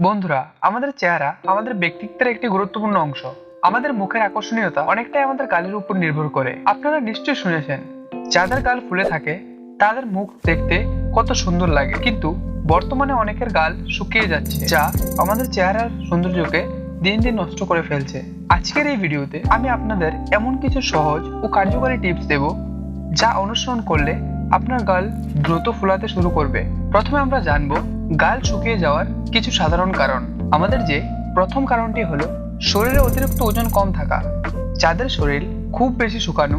বন্ধুরা, আমাদের চেহারা আমাদের ব্যক্তিত্বের একটি গুরুত্বপূর্ণ অংশ। আমাদের মুখের আকর্ষণীয়তা অনেকটাই আমাদের গালের উপর নির্ভর করে। আপনারা নিশ্চয়ই শুনেছেন, যাদের গাল ফুলে থাকে তাদের মুখ দেখতে কত সুন্দর লাগে, কিন্তু বর্তমানে অনেকের গাল শুকিয়ে যাচ্ছে, যা আমাদের চেহারার সৌন্দর্যকে দিন দিন নষ্ট করে ফেলছে। আজকের এই ভিডিওতে আমি আপনাদের এমন কিছু সহজ ও কার্যকরী টিপস দেব, যা অনুসরণ করলে আপনার গাল দ্রুত ফুলাতে শুরু করবে। প্রথমে আমরা জানবো গাল শুকিয়ে যাওয়ার কিছু সাধারণ কারণ। আমাদের যে প্রথম কারণটি হলো শরীরে অতিরিক্ত ওজন কম থাকা। যাদের শরীর খুব বেশি শুকানো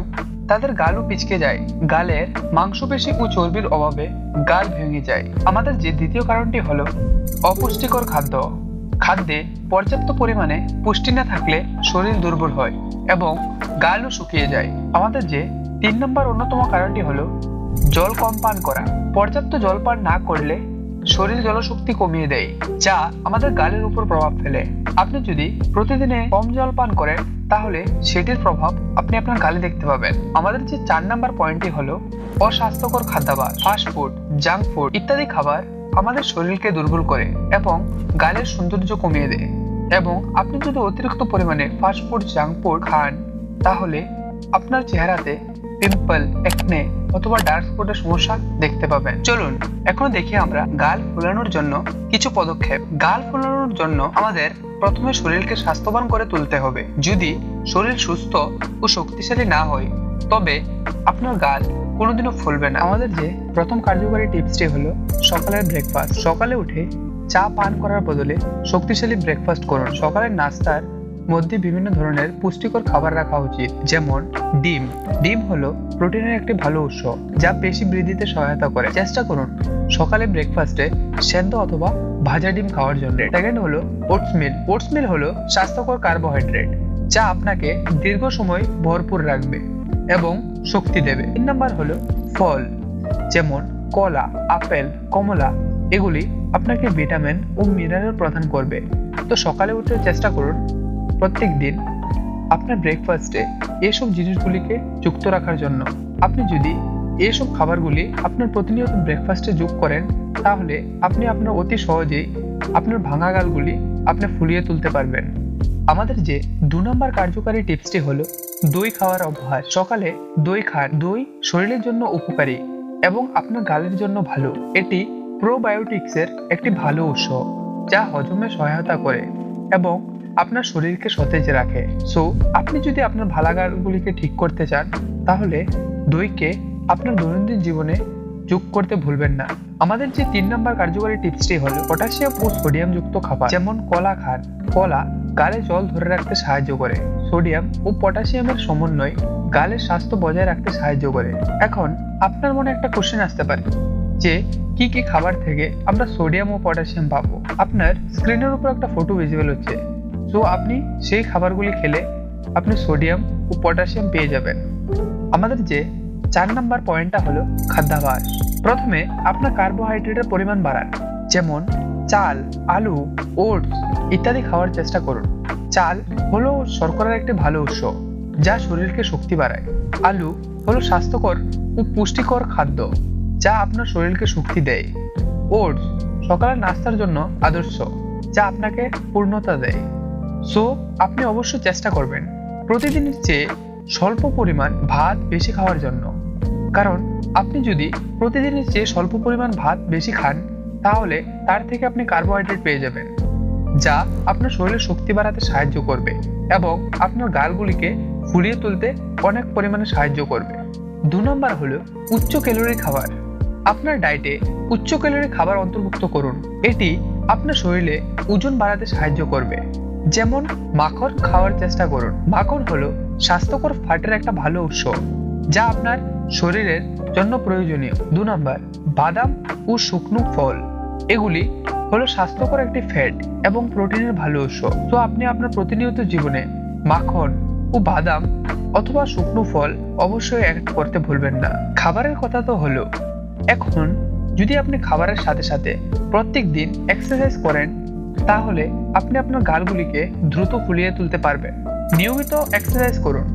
তাদের গালও পিচকে যায়। গালের মাংসপেশি ও চর্বির অভাবে গাল ভেঙে যায়। আমাদের যে দ্বিতীয় কারণটি হলো অপুষ্টিকর খাদ্য। খাদ্যে পর্যাপ্ত পরিমাণে পুষ্টি না থাকলে শরীর দুর্বল হয় এবং গালও শুকিয়ে যায়। আমাদের যে 3 নম্বর অন্যতম কারণটি হলো জল কম পান করা। পর্যাপ্ত জল পান না করলে শরীর জলশক্তি কমিয়ে দেয়, যা আমাদের গালের উপর প্রভাব ফেলে। আপনি যদি প্রতিদিনে কম জল পান করেন তাহলে সেটির প্রভাব আপনি আপনার গালে দেখতে পাবেন। আমাদের যে 4 নম্বর পয়েন্টটি হলো অস্বাস্থ্যকর খাদ্যাভ্যাস। ফাস্ট ফুড, জাঙ্ক ফুড ইত্যাদি খাবার আমাদের শরীরকে দুর্বল করে এবং গালের সৌন্দর্য কমিয়ে দেয়। এবং আপনি যদি অতিরিক্ত পরিমাণে ফাস্ট ফুড, জাঙ্ক ফুড খান তাহলে আপনার চেহারাতে পিম্পল, একনে অথবা ডার্ক স্পটের সমস্যা দেখতে পাবেন। চলুন এখন দেখি আমরা গাল ফোলানোর জন্য কিছু পদক্ষেপ। গাল ফোলানোর জন্য আমাদের প্রথমে শরীরকে স্বাস্থ্যবান করে তুলতে হবে। যদি শরীর সুস্থ ও শক্তিশালী না হয় তবে আপনার গাল কোনোদিনও ফুলবে না। আমাদের যে প্রথম কার্যকরী টিপসটি হলো সকালের ব্রেকফাস্ট। সকালে উঠে চা পান করার বদলে শক্তিশালী ব্রেকফাস্ট করুন। সকালের নাস্তার মধ্যে বিভিন্ন ধরনের পুষ্টিকর খাবার রাখা উচিত, যেমন ডিম। ডিম হলো প্রোটিনের একটি ভালো উৎস যা পেশি বৃদ্ধিতে সহায়তা করে। চেষ্টা করুন সকালে ব্রেকফাস্টে সেদ্ধ অথবা ভাজা ডিম খাওয়ার জন্য। সেকেন্ড হলো ওটসমিল। ওটসমিল হলো স্বাস্থ্যকর কার্বোহাইড্রেট যা আপনাকে দীর্ঘ সময় ভরপুর রাখবে এবং শক্তি দেবে। 3 নম্বর হলো ফল, যেমন কলা, আপেল, কমলা। এগুলি আপনাকে ভিটামিন ও মিনারেল প্রদান করবে। তো সকালে উঠে চেষ্টা করুন প্রত্যেক দিন আপনার ব্রেকফাস্টে এসব জিনিসগুলিকে যুক্ত রাখার জন্য। আপনি যদি এসব খাবারগুলি আপনার প্রতিনিয়ত ব্রেকফাস্টে যোগ করেন তাহলে আপনি আপনার অতি সহজেই আপনার ভাঙা গালগুলি আপনি ফুলিয়ে তুলতে পারবেন। আমাদের যে 2 নম্বর কার্যকারী টিপসটি হলো দই খাওয়ার অভ্যাস। সকালে দই খান। দই শরীরের জন্য উপকারী এবং আপনার গালের জন্য ভালো। এটি প্রোবায়োটিক্সের একটি ভালো উৎস যা হজমে সহায়তা করে এবং আপনার শরীরকে সতেজ রাখে। সো আপনি যদি আপনার ভালা গালগুলিকে ঠিক করতে চান তাহলে দইকে আপনার দৈনন্দিন জীবনে যোগ করতে ভুলবেন না। আমাদের যে 3 নম্বর কার্যকরী টিপসটি হলো পটাশিয়াম ও সোডিয়াম যুক্ত খাবার, যেমন কলা খান। কলা গালে জল ধরে রাখতে সাহায্য করে। সোডিয়াম ও পটাশিয়ামের সমন্বয় গালের স্বাস্থ্য বজায় রাখতে সাহায্য করে। এখন আপনার মনে একটা কোশ্চেন আসতে পারে যে কি কি খাবার থেকে আমরা সোডিয়াম ও পটাশিয়াম পাবো। আপনার স্ক্রিনের উপর একটা ফটো ভিজিবল হচ্ছে, তো আপনি সেই খাবারগুলি খেলে আপনি সোডিয়াম ও পটাশিয়াম পেয়ে যাবেন। আমাদের যে 4 নম্বর পয়েন্টটা হলো খাদ্যাভ্যাস। প্রথমে আপনার কার্বোহাইড্রেটের পরিমাণ বাড়ান, যেমন চাল, আলু, ওটস ইত্যাদি খাওয়ার চেষ্টা করুন। চাল হলো শর্করার একটি ভালো উৎস যা শরীরকে শক্তি বাড়ায়। আলু হলো স্বাস্থ্যকর ও পুষ্টিকর খাদ্য যা আপনার শরীরকে শক্তি দেয়। ওটস সকালের নাস্তার জন্য আদর্শ যা আপনাকে পূর্ণতা দেয়। সো আপনি অবশ্যই চেষ্টা করবেন প্রতিদিনের চেয়ে স্বল্প পরিমাণ ভাত বেশি খাওয়ার জন্য, কারণ আপনি যদি প্রতিদিনের চেয়ে স্বল্প পরিমাণ ভাত বেশি খান তাহলে তার থেকে আপনি কার্বোহাইড্রেট পেয়ে যাবেন যা আপনার শরীরে শক্তি বাড়াতে সাহায্য করবে এবং আপনার গালগুলিকে ফুলিয়ে তুলতে অনেক পরিমাণে সাহায্য করবে। 2 নম্বর হলো উচ্চ ক্যালোরি খাবার। আপনার ডায়েটে উচ্চ ক্যালোরি খাবার অন্তর্ভুক্ত করুন। এটি আপনার শরীরে ওজন বাড়াতে সাহায্য করবে, যেমন মাখন খাওয়ার চেষ্টা করুন। মাখন হলো স্বাস্থ্যকর ফ্যাটের একটা ভালো উৎস যা আপনার শরীরের জন্য প্রয়োজনীয়। 2 নম্বর বাদাম ও শুকনো ফল। এগুলি হলো স্বাস্থ্যকর একটি ফ্যাট এবং প্রোটিনের ভালো উৎস। তো আপনি আপনার প্রতিনিয়ত জীবনে মাখন ও বাদাম অথবা শুকনো ফল অবশ্যই অ্যাড করতে ভুলবেন না। খাবারের কথা তো হলো, এখন যদি আপনি খাবারের সাথে সাথে প্রত্যেক দিন এক্সারসাইজ করেন তাহলে আপনি আপনার গালগুলিকে দ্রুত ফুলিয়ে তুলতে পারবেন। নিয়মিত এক্সারসাইজ করুন,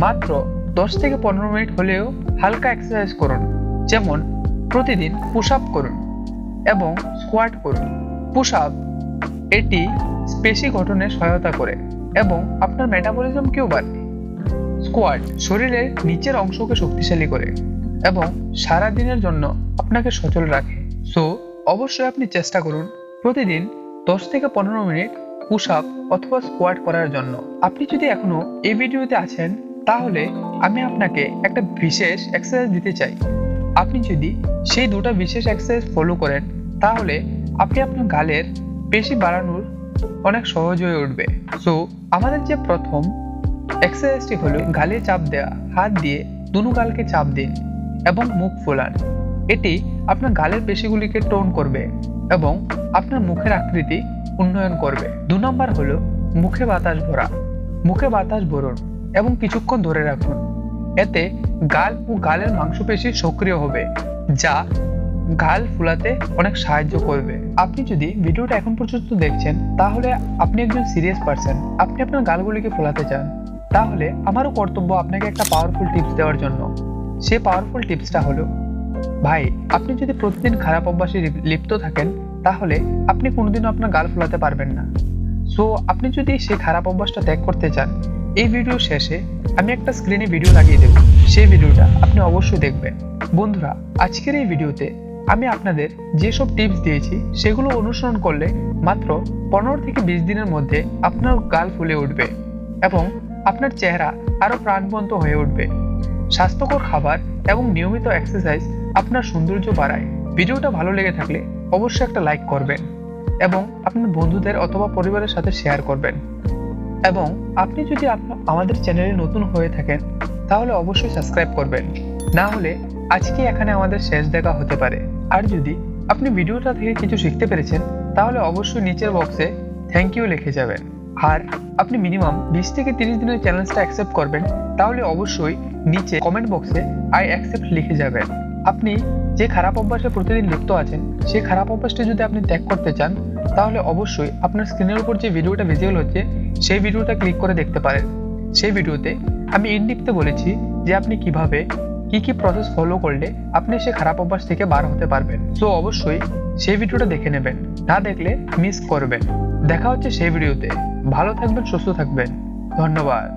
মাত্র 10 থেকে 15 মিনিট হলেও হালকা এক্সারসাইজ করুন, যেমন প্রতিদিন পুশ আপ করুন এবং স্কোয়াট করুন। পুশ আপ এটি পেশি গঠনে সহায়তা করে এবং আপনার মেটাবলিজমকেও বাড়ায়। স্কোয়াট শরীরের নিচের অংশকে শক্তিশালী করে এবং সারা দিনের জন্য আপনাকে সচল রাখে। সো অবশ্যই আপনি চেষ্টা করুন প্রতিদিন 10 থেকে 15 মিনিট পুশ আপ অথবা স্কোয়াট করার জন্য। আপনি যদি এখনো এই ভিডিওতে আছেন তাহলে আমি আপনাকে একটা বিশেষ এক্সারসাইজ দিতে চাই। আপনি যদি সেই দুটো বিশেষ এক্সারসাইজ ফলো করেন তাহলে আপনি আপনার গালের পেশি বাড়ানোর অনেক সহজ হয়ে উঠবে। সো আমাদের যে প্রথম এক্সারসাইজটি হলো গালে চাপ দেওয়া। হাত দিয়ে দুনো গালকে চাপ দিন এবং মুখ ফোলান। এটি আপনার গালের পেশিগুলিকে টোন করবে এবং আপনার মুখের আকৃতি উন্নয়ন করবে। 2 নম্বর হলো মুখে বাতাস ভরা। মুখে বাতাস ভরুন এবং কিছুক্ষণ ধরে রাখুন। এতে গাল ও গালের মাংসপেশি সক্রিয় হবে যা গাল ফুলাতে অনেক সাহায্য করবে। আপনি যদি ভিডিওটা এখন পর্যন্ত দেখছেন তাহলে আপনি একজন সিরিয়াস পারসন। আপনি আপনার গালগুলিকে ফোলাতে চান, তাহলে আমারও কর্তব্য আপনাকে একটা পাওয়ারফুল টিপস দেওয়ার জন্য। সেই পাওয়ারফুল টিপসটা হলো, ভাই আপনি যদি প্রতিদিন খারাপ অভ্যাসে লিপ্ত থাকেন তাহলে আপনি কোনোদিনও আপনার গাল ফোলাতে পারবেন না। সো আপনি যদি সেই খারাপ অভ্যাসটা ত্যাগ করতে চান, এই ভিডিও শেষে আমি একটা স্ক্রিনে ভিডিও লাগিয়ে দেব, সেই ভিডিওটা আপনি অবশ্যই দেখবেন। বন্ধুরা, আজকের এই ভিডিওতে আমি আপনাদের যেসব টিপস দিয়েছি সেগুলো অনুসরণ করলে মাত্র 15 থেকে 20 দিনের মধ্যে আপনার গাল ফুলে উঠবে এবং আপনার চেহারা আরো প্রাণবন্ত হয়ে উঠবে। স্বাস্থ্যকর খাবার এবং নিয়মিত এক্সারসাইজ আপনার সৌন্দর্য বাড়ায়। ভিডিওটা ভালো লেগে থাকলে অবশ্যই একটা লাইক করবেন এবং আপনার বন্ধুদের অথবা পরিবারের সাথে শেয়ার করবেন। এবং আপনি যদি আমাদের চ্যানেলে নতুন হয়ে থাকেন তাহলে অবশ্যই সাবস্ক্রাইব করবেন, না হলে আজকে এখানে আমাদের শেষ দেখা হতে পারে। আর যদি আপনি ভিডিওটা থেকে কিছু শিখতে পেরেছেন তাহলে অবশ্যই নিচের বক্সে থ্যাংক ইউ লিখে যাবেন। আর আপনি মিনিমাম 20 থেকে 30 দিনের চ্যালেঞ্জটা অ্যাকসেপ্ট করবেন তাহলে অবশ্যই নিচে কমেন্ট বক্সে আই অ্যাকসেপ্ট লিখে যাবেন। আপনি যে খারাপ অভ্যাসে প্রতিদিন লিপ্ত আছেন সেই খারাপ অভ্যাসটা যদি আপনি ত্যাগ করতে চান তাহলে অবশ্যই আপনার স্ক্রিনের উপর যে ভিডিওটা ভিজুয়াল হচ্ছে সেই ভিডিওটা ক্লিক করে দেখতে পারেন। সেই ভিডিওতে আমি ইন ডিপতে বলেছি যে আপনি কিভাবে কি প্রসেস ফলো করলে আপনি সেই খারাপ অভ্যাস থেকে বার হতে পারবেন। সো অবশ্যই সেই ভিডিওটা দেখে নেবেন, না দেখলে মিস করবেন। দেখা হচ্ছে সেই ভিডিওতে। ভালো থাকবেন, সুস্থ থাকবেন। ধন্যবাদ।